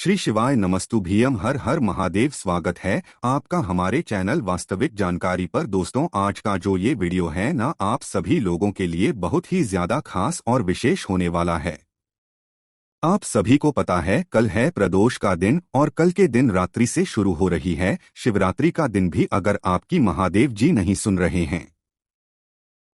श्री शिवाय नमस्तुभ्यम। हर हर महादेव। स्वागत है आपका हमारे चैनल वास्तविक जानकारी पर। दोस्तों, आज का जो ये वीडियो है ना, आप सभी लोगों के लिए बहुत ही ज्यादा खास और विशेष होने वाला है। आप सभी को पता है, कल है प्रदोष का दिन और कल के दिन रात्रि से शुरू हो रही है शिवरात्रि का दिन भी। अगर आपकी महादेव जी नहीं सुन रहे हैं,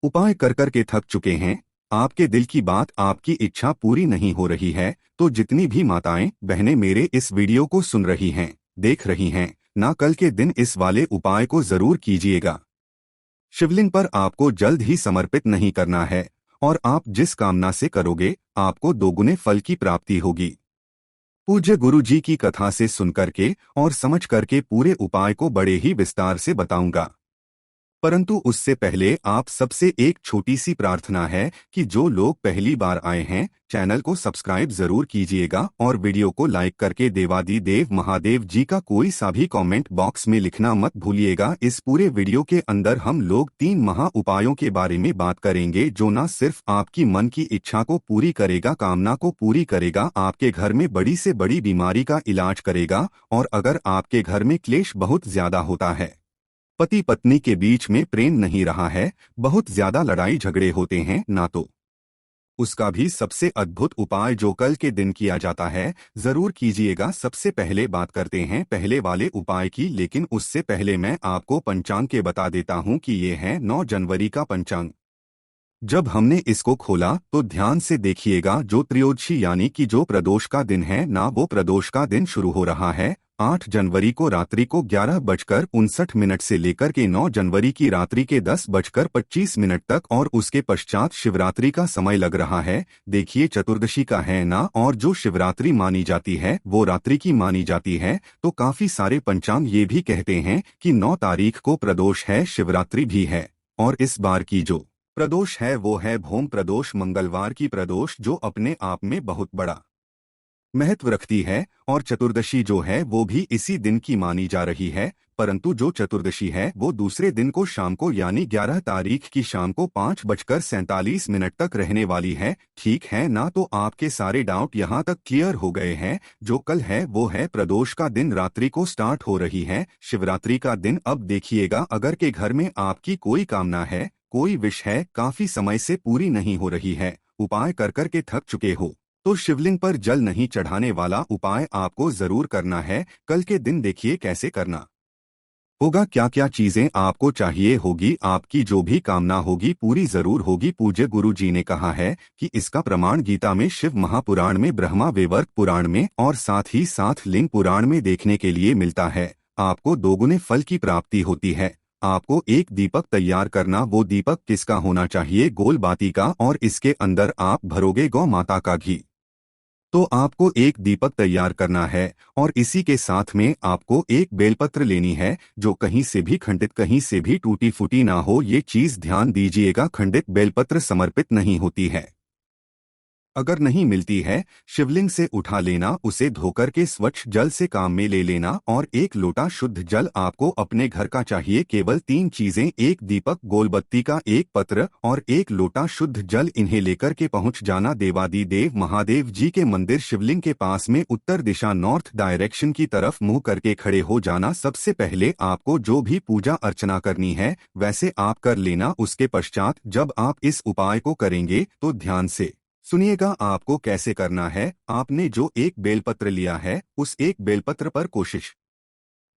उपाय कर कर के थक चुके हैं, आपके दिल की बात, आपकी इच्छा पूरी नहीं हो रही है, तो जितनी भी माताएं बहनें मेरे इस वीडियो को सुन रही हैं, देख रही हैं ना, कल के दिन इस वाले उपाय को जरूर कीजिएगा। शिवलिंग पर आपको जल्द ही समर्पित नहीं करना है और आप जिस कामना से करोगे आपको दोगुने फल की प्राप्ति होगी। पूज्य गुरु जी की कथा से सुनकर के और समझ करके पूरे उपाय को बड़े ही विस्तार से बताऊंगा, परंतु उससे पहले आप सबसे एक छोटी सी प्रार्थना है कि जो लोग पहली बार आए हैं, चैनल को सब्सक्राइब जरूर कीजिएगा और वीडियो को लाइक करके देवादिदेव महादेव जी का कोई सा भी कमेंट बॉक्स में लिखना मत भूलिएगा। इस पूरे वीडियो के अंदर हम लोग 3 महा उपायों के बारे में बात करेंगे, जो न सिर्फ आपकी मन की इच्छा को पूरी करेगा, कामना को पूरी करेगा, आपके घर में बड़ी से बड़ी बीमारी का इलाज करेगा। और अगर आपके घर में क्लेश बहुत ज्यादा होता है, पति पत्नी के बीच में प्रेम नहीं रहा है, बहुत ज्यादा लड़ाई झगड़े होते हैं ना, तो उसका भी सबसे अद्भुत उपाय जो कल के दिन किया जाता है, जरूर कीजिएगा। सबसे पहले बात करते हैं पहले वाले उपाय की, लेकिन उससे पहले मैं आपको पंचांग के बता देता हूं कि ये है 9 जनवरी का पंचांग। जब हमने इसको खोला तो ध्यान से देखिएगा, जो त्रयोदशी यानी कि जो प्रदोष का दिन है ना, वो प्रदोष का दिन शुरू हो रहा है 8 जनवरी को रात्रि को 11:59 से लेकर के 9 जनवरी की रात्रि के 10:25 तक, और उसके पश्चात शिवरात्रि का समय लग रहा है। देखिए, चतुर्दशी का है ना, और जो शिवरात्रि मानी जाती है वो रात्रि की मानी जाती है। तो काफी सारे पंचांग ये भी कहते हैं कि 9 तारीख को प्रदोष है, शिवरात्रि भी है। और इस बार की जो प्रदोष है वो है भौम प्रदोष, मंगलवार की प्रदोष, जो अपने आप में बहुत बड़ा महत्व रखती है। और चतुर्दशी जो है वो भी इसी दिन की मानी जा रही है, परंतु जो चतुर्दशी है वो दूसरे दिन को शाम को यानी 11 तारीख की शाम को 5:47 तक रहने वाली है। ठीक है ना? तो आपके सारे डाउट यहाँ तक क्लियर हो गए हैं। जो कल है वो है प्रदोष का दिन, रात्रि को स्टार्ट हो रही है शिवरात्रि का दिन। अब देखिएगा, अगर के घर में आपकी कोई कामना है, कोई विश है, काफी समय से पूरी नहीं हो रही है, उपाय कर कर के थक चुके हो, तो शिवलिंग पर जल नहीं चढ़ाने वाला उपाय आपको जरूर करना है कल के दिन। देखिए कैसे करना होगा, क्या क्या चीजें आपको चाहिए होगी। आपकी जो भी कामना होगी पूरी जरूर होगी। पूज्य गुरु जी ने कहा है कि इसका प्रमाण गीता में, शिव महापुराण में, ब्रह्मा वैवर्त पुराण में और साथ ही साथ लिंग पुराण में देखने के लिए मिलता है। आपको दोगुने फल की प्राप्ति होती है। आपको एक दीपक तैयार करना, वो दीपक किसका होना चाहिए? गोल बाती का, और इसके अंदर आप भरोगे गौ माता का घी। तो आपको एक दीपक तैयार करना है और इसी के साथ में आपको एक बेलपत्र लेनी है, जो कहीं से भी खंडित, कहीं से भी टूटी फूटी ना हो। ये चीज ध्यान दीजिएगा, खंडित बेलपत्र समर्पित नहीं होती है। अगर नहीं मिलती है, शिवलिंग से उठा लेना, उसे धोकर के स्वच्छ जल से काम में ले लेना, और 1 लोटा शुद्ध जल आपको अपने घर का चाहिए। केवल 3 चीजें, एक दीपक, गोलबत्ती का एक पत्र और 1 लोटा शुद्ध जल। इन्हें लेकर के पहुंच जाना देवादिदेव महादेव जी के मंदिर शिवलिंग के पास में, उत्तर दिशा नॉर्थ डायरेक्शन की तरफ मुंह करके खड़े हो जाना। सबसे पहले आपको जो भी पूजा अर्चना करनी है वैसे आप कर लेना। उसके पश्चात जब आप इस उपाय को करेंगे तो ध्यान से सुनिएगा आपको कैसे करना है। आपने जो एक बेलपत्र लिया है, उस एक बेलपत्र पर कोशिश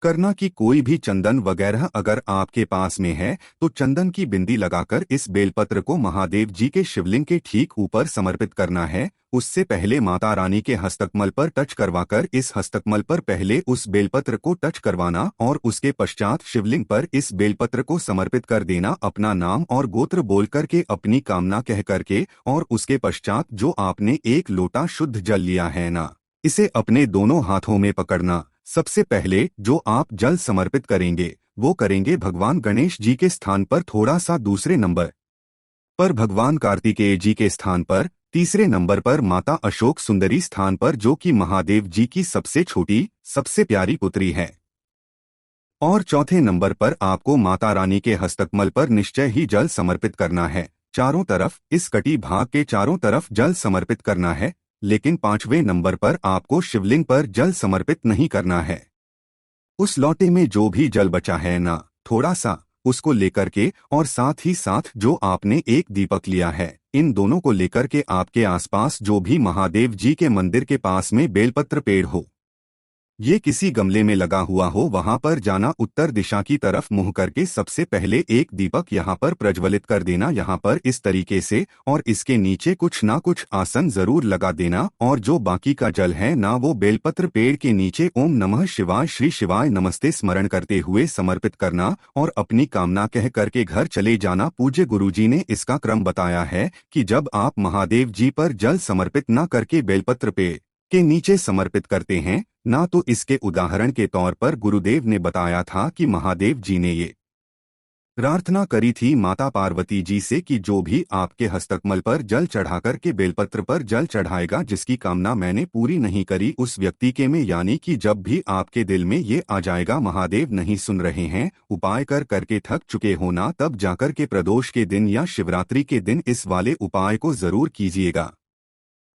करना कि कोई भी चंदन वगैरह अगर आपके पास में है तो चंदन की बिंदी लगाकर इस बेलपत्र को महादेव जी के शिवलिंग के ठीक ऊपर समर्पित करना है। उससे पहले माता रानी के हस्तकमल पर टच करवाकर, इस हस्तकमल पर पहले उस बेलपत्र को टच करवाना और उसके पश्चात शिवलिंग पर इस बेलपत्र को समर्पित कर देना। अपना नाम और गोत्र बोल करके, अपनी कामना कह करके, और उसके पश्चात जो आपने 1 लोटा शुद्ध जल लिया है ना, इसे अपने दोनों हाथों में पकड़ना। सबसे पहले जो आप जल समर्पित करेंगे वो करेंगे भगवान गणेश जी के स्थान पर, थोड़ा सा दूसरे नंबर पर भगवान कार्तिकेय जी के स्थान पर, तीसरे नंबर पर माता अशोक सुंदरी स्थान पर, जो कि महादेव जी की सबसे छोटी, सबसे प्यारी पुत्री है, और चौथे नंबर पर आपको माता रानी के हस्तकमल पर निश्चय ही जल समर्पित करना है। चारों तरफ, इस कटी भाग के चारों तरफ जल समर्पित करना है। लेकिन 5वें नंबर पर आपको शिवलिंग पर जल समर्पित नहीं करना है। उस लोटे में जो भी जल बचा है ना, थोड़ा सा उसको लेकर के और साथ ही साथ जो आपने एक दीपक लिया है, इन दोनों को लेकर के आपके आसपास जो भी महादेव जी के मंदिर के पास में बेलपत्र पेड़ हो, ये किसी गमले में लगा हुआ हो, वहां पर जाना, उत्तर दिशा की तरफ मुंह करके सबसे पहले एक दीपक यहाँ पर प्रज्वलित कर देना, यहाँ पर इस तरीके से, और इसके नीचे कुछ ना कुछ आसन जरूर लगा देना, और जो बाकी का जल है ना, वो बेलपत्र पेड़ के नीचे ओम नमः शिवाय, श्री शिवाय नमस्ते स्मरण करते हुए समर्पित करना और अपनी कामना कह करके घर चले जाना। पूज्य गुरुजी ने इसका क्रम बताया है कि जब आप महादेव जी पर जल समर्पित न करके बेलपत्र पेड़ के नीचे समर्पित करते हैं ना, तो इसके उदाहरण के तौर पर गुरुदेव ने बताया था कि महादेव जी ने ये प्रार्थना करी थी माता पार्वती जी से कि जो भी आपके हस्तकमल पर जल चढ़ाकर के बेलपत्र पर जल चढ़ाएगा, जिसकी कामना मैंने पूरी नहीं करी उस व्यक्ति के में, यानी कि जब भी आपके दिल में ये आ जाएगा महादेव नहीं सुन रहे हैं, उपाय कर करके थक चुके होना, तब जाकर के प्रदोष के दिन या शिवरात्रि के दिन इस वाले उपाय को जरूर कीजिएगा।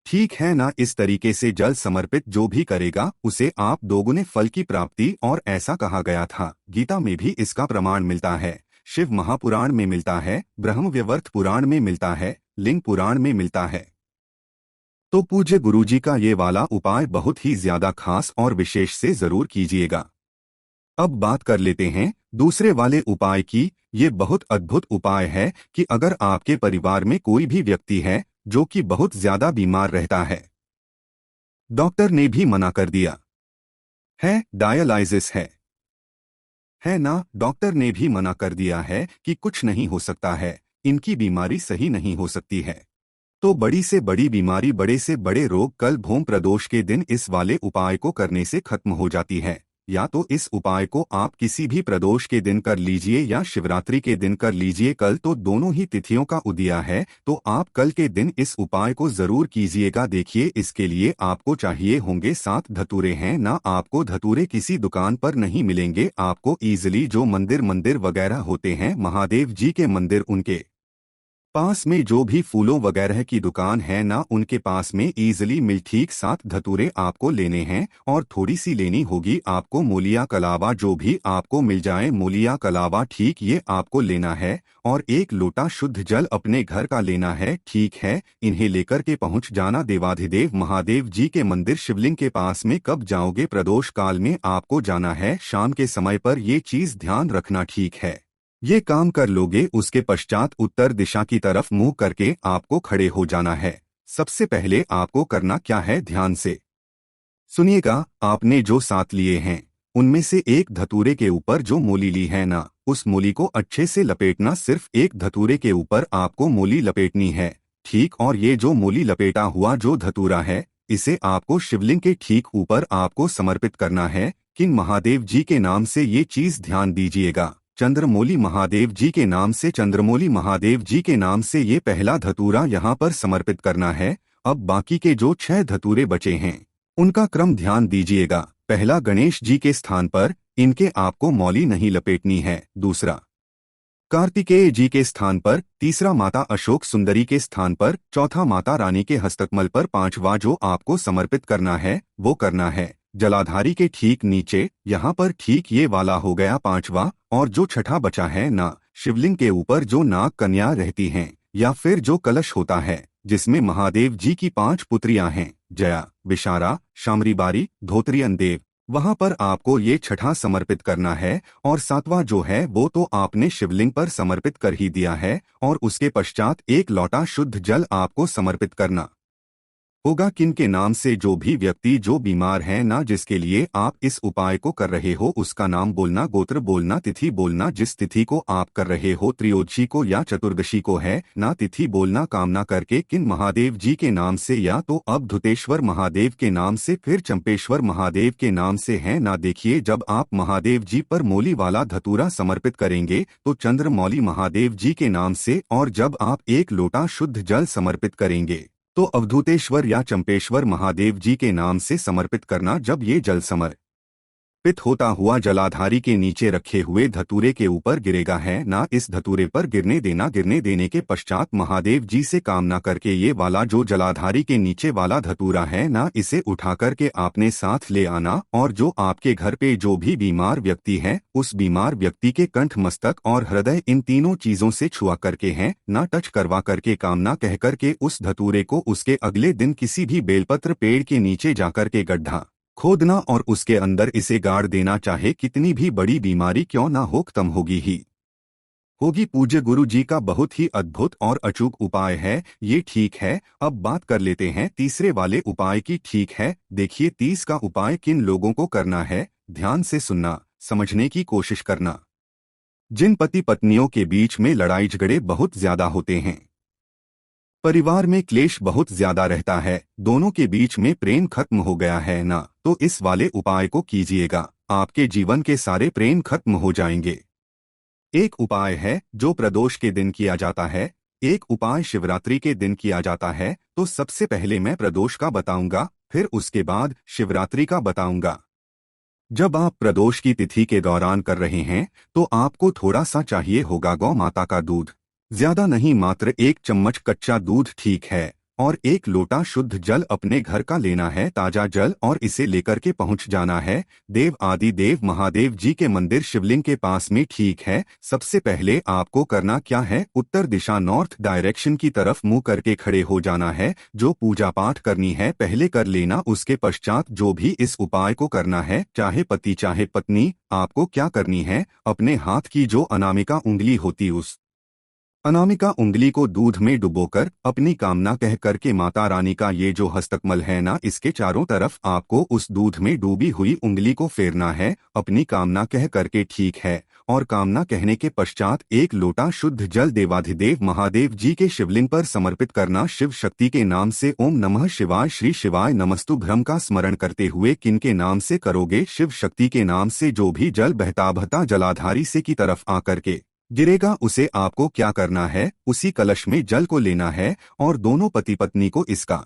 ठीक है ना। इस तरीके से जल समर्पित जो भी करेगा उसे आप दोगुने फल की प्राप्ति, और ऐसा कहा गया था, गीता में भी इसका प्रमाण मिलता है, शिव महापुराण में मिलता है, ब्रह्मवैवर्त पुराण में मिलता है, लिंग पुराण में मिलता है। तो पूज्य गुरुजी का ये वाला उपाय बहुत ही ज्यादा खास और विशेष से जरूर कीजिएगा। अब बात कर लेते हैं दूसरे वाले उपाय की। ये बहुत अद्भुत उपाय है कि अगर आपके परिवार में कोई भी व्यक्ति है जो कि बहुत ज्यादा बीमार रहता है, डॉक्टर ने भी मना कर दिया है, डायलिसिस है ना, डॉक्टर ने भी मना कर दिया है कि कुछ नहीं हो सकता है, इनकी बीमारी सही नहीं हो सकती है, तो बड़ी से बड़ी बीमारी, बड़े से बड़े रोग कल भोम प्रदोष के दिन इस वाले उपाय को करने से खत्म हो जाती है। या तो इस उपाय को आप किसी भी प्रदोष के दिन कर लीजिए या शिवरात्रि के दिन कर लीजिए, कल तो दोनों ही तिथियों का उदया है, तो आप कल के दिन इस उपाय को जरूर कीजिएगा। देखिए, इसके लिए आपको चाहिए होंगे 7 धतूरे हैं ना, आपको धतूरे किसी दुकान पर नहीं मिलेंगे, आपको ईजिली जो मंदिर वगैरह होते हैं महादेव जी के मंदिर, उनके पास में जो भी फूलों वगैरह की दुकान है ना, उनके पास में ईजिली मिल। ठीक 7 धतूरे आपको लेने हैं और थोड़ी सी लेनी होगी आपको मूलिया कलावा, जो भी आपको मिल जाए मूलिया कलावा, ठीक, ये आपको लेना है, और 1 लोटा शुद्ध जल अपने घर का लेना है। ठीक है, इन्हें लेकर के पहुंच जाना देवाधिदेव महादेव जी के मंदिर शिवलिंग के पास में। कब जाओगे? प्रदोष काल में आपको जाना है, शाम के समय पर, ये चीज ध्यान रखना। ठीक है, ये काम कर लोगे, उसके पश्चात उत्तर दिशा की तरफ मुंह करके आपको खड़े हो जाना है। सबसे पहले आपको करना क्या है, ध्यान से सुनिएगा। आपने जो 7 लिए हैं उनमें से एक धतूरे के ऊपर जो मूली ली है ना, उस मूली को अच्छे से लपेटना। सिर्फ एक धतूरे के ऊपर आपको मूली लपेटनी है, ठीक। और ये जो मूली लपेटा हुआ जो धतूरा है, इसे आपको शिवलिंग के ठीक ऊपर आपको समर्पित करना है। किन महादेव जी के नाम से? ये चीज ध्यान दीजिएगा, चंद्रमौली महादेव जी के नाम से, चंद्रमौली महादेव जी के नाम से ये पहला धतूरा यहाँ पर समर्पित करना है। अब बाकी के जो 6 धतूरे बचे हैं उनका क्रम ध्यान दीजिएगा। पहला गणेश जी के स्थान पर, इनके आपको मौली नहीं लपेटनी है। दूसरा कार्तिकेय जी के स्थान पर, तीसरा माता अशोक सुंदरी के स्थान पर, चौथा माता रानी के हस्तकमल पर, 5वां जो आपको समर्पित करना है वो करना है जलाधारी के ठीक नीचे, यहाँ पर, ठीक, ये वाला हो गया 5वां। और जो 6ठा बचा है ना, शिवलिंग के ऊपर जो नाग कन्या रहती हैं या फिर जो कलश होता है जिसमें महादेव जी की 5 पुत्रियां हैं, जया, विशारा, शामरीबारी, धोत्रियन देव, वहां पर आपको ये 6ठा समर्पित करना है। और 7वां जो है वो तो आपने शिवलिंग पर समर्पित कर ही दिया है, और उसके पश्चात 1 लोटा शुद्ध जल आपको समर्पित करना होगा। किन के नाम से? जो भी व्यक्ति जो बीमार है ना, जिसके लिए आप इस उपाय को कर रहे हो, उसका नाम बोलना, गोत्र बोलना, तिथि बोलना, जिस तिथि को आप कर रहे हो, त्रयोदशी को या चतुर्दशी को है ना, तिथि बोलना, कामना करके किन महादेव जी के नाम से, या तो अब धुतेश्वर महादेव के नाम से, फिर चंपेश्वर महादेव के नाम से है ना। देखिए, जब आप महादेव जी पर मौली वाला धतूरा समर्पित करेंगे तो चंद्रमौली महादेव जी के नाम से, और जब आप 1 लोटा शुद्ध जल समर्पित करेंगे तो अवधूतेश्वर या चंपेश्वर महादेव जी के नाम से समर्पित करना। जब ये जल समर्पित पित होता हुआ जलाधारी के नीचे रखे हुए धतूरे के ऊपर गिरेगा है ना। इस धतूरे पर गिरने देना। गिरने देने के पश्चात महादेव जी से कामना करके ये वाला जो जलाधारी के नीचे वाला धतूरा है ना, इसे उठा करके आपने साथ ले आना और जो आपके घर पे जो भी बीमार व्यक्ति है उस बीमार व्यक्ति के कंठ, मस्तक और हृदय, इन तीनों चीजों से छुआ करके है ना, टच करवा करके कामना कह करके उस धतूरे को उसके अगले दिन किसी भी बेलपत्र पेड़ के नीचे जाकर के गड्ढा खोदना और उसके अंदर इसे गाड़ देना। चाहे कितनी भी बड़ी बीमारी क्यों ना हो, खत्म होगी ही होगी। पूज्य गुरु जी का बहुत ही अद्भुत और अचूक उपाय है ये। ठीक है, अब बात कर लेते हैं तीसरे वाले उपाय की। ठीक है, देखिए 30 का उपाय किन लोगों को करना है, ध्यान से सुनना, समझने की कोशिश करना। जिन पति पत्नियों के बीच में लड़ाई झगड़े बहुत ज्यादा होते हैं, परिवार में क्लेश बहुत ज्यादा रहता है, दोनों के बीच में प्रेम खत्म हो गया है ना, तो इस वाले उपाय को कीजिएगा, आपके जीवन के सारे प्रेम खत्म हो जाएंगे। एक उपाय है जो प्रदोष के दिन किया जाता है, एक उपाय शिवरात्रि के दिन किया जाता है। तो सबसे पहले मैं प्रदोष का बताऊंगा, फिर उसके बाद शिवरात्रि का बताऊंगा। जब आप प्रदोष की तिथि के दौरान कर रहे हैं तो आपको थोड़ा सा चाहिए होगा गौ माता का दूध, ज्यादा नहीं, मात्र 1 चम्मच कच्चा दूध, ठीक है, और 1 लोटा शुद्ध जल अपने घर का लेना है, ताजा जल, और इसे लेकर के पहुंच जाना है देव आदि देव महादेव जी के मंदिर शिवलिंग के पास में। ठीक है, सबसे पहले आपको करना क्या है, उत्तर दिशा नॉर्थ डायरेक्शन की तरफ मुंह करके खड़े हो जाना है। जो पूजा पाठ करनी है पहले कर लेना, उसके पश्चात जो भी इस उपाय को करना है, चाहे पति चाहे पत्नी, आपको क्या करनी है, अपने हाथ की जो अनामिका उंगली होती उस अनामिका उंगली को दूध में डुबोकर अपनी कामना कह करके माता रानी का ये जो हस्तकमल है ना, इसके चारों तरफ आपको उस दूध में डूबी हुई उंगली को फेरना है अपनी कामना कह करके। ठीक है, और कामना कहने के पश्चात 1 लोटा शुद्ध जल देवाधिदेव महादेव जी के शिवलिंग पर समर्पित करना। शिव शक्ति के नाम से ओम नमः शिवाय, श्री शिवाय नमस्तुभ्यं का स्मरण करते हुए किनके नाम से करोगे, शिव शक्ति के नाम से। जो भी जल बहता बहता जलाधारी से की तरफ आकर के गिरेगा उसे आपको क्या करना है, उसी कलश में जल को लेना है और दोनों पति पत्नी को इसका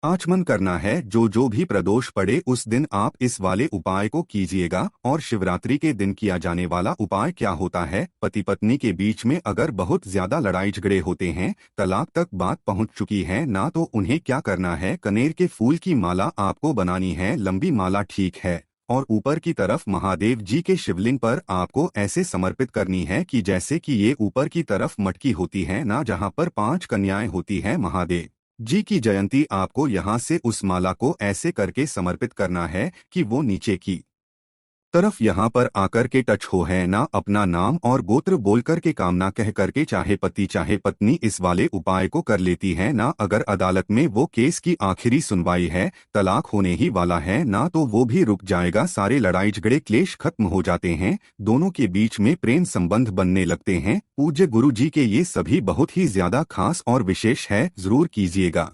आचमन करना है। जो भी प्रदोष पड़े उस दिन आप इस वाले उपाय को कीजिएगा। और शिवरात्रि के दिन किया जाने वाला उपाय क्या होता है, पति पत्नी के बीच में अगर बहुत ज्यादा लड़ाई झगड़े होते हैं, तलाक तक बात पहुंच चुकी है ना, तो उन्हें क्या करना है, कनेर के फूल की माला आपको बनानी है, लंबी माला, ठीक है, और ऊपर की तरफ महादेव जी के शिवलिंग पर आपको ऐसे समर्पित करनी है कि जैसे कि ये ऊपर की तरफ मटकी होती है ना, जहाँ पर 5 कन्याएं होती हैं महादेव जी की जयंती, आपको यहाँ से उस माला को ऐसे करके समर्पित करना है कि वो नीचे की तरफ यहाँ पर आकर के टच हो है ना। अपना नाम और गोत्र बोल करके कामना कह करके चाहे पति चाहे पत्नी इस वाले उपाय को कर लेती है ना। अगर अदालत में वो केस की आखिरी सुनवाई है, तलाक होने ही वाला है ना, तो वो भी रुक जाएगा, सारे लड़ाई झगड़े क्लेश खत्म हो जाते हैं, दोनों के बीच में प्रेम संबंध बनने लगते हैं। पूज्य गुरु जी के ये सभी बहुत ही ज्यादा खास और विशेष है, जरूर कीजिएगा।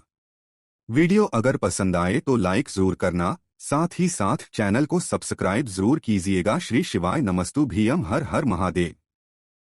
वीडियो अगर पसंद आए तो लाइक जरूर करना, साथ ही साथ चैनल को सब्सक्राइब जरूर कीजिएगा। श्री शिवाय नमस्तुभ्यं, हर हर महादेव।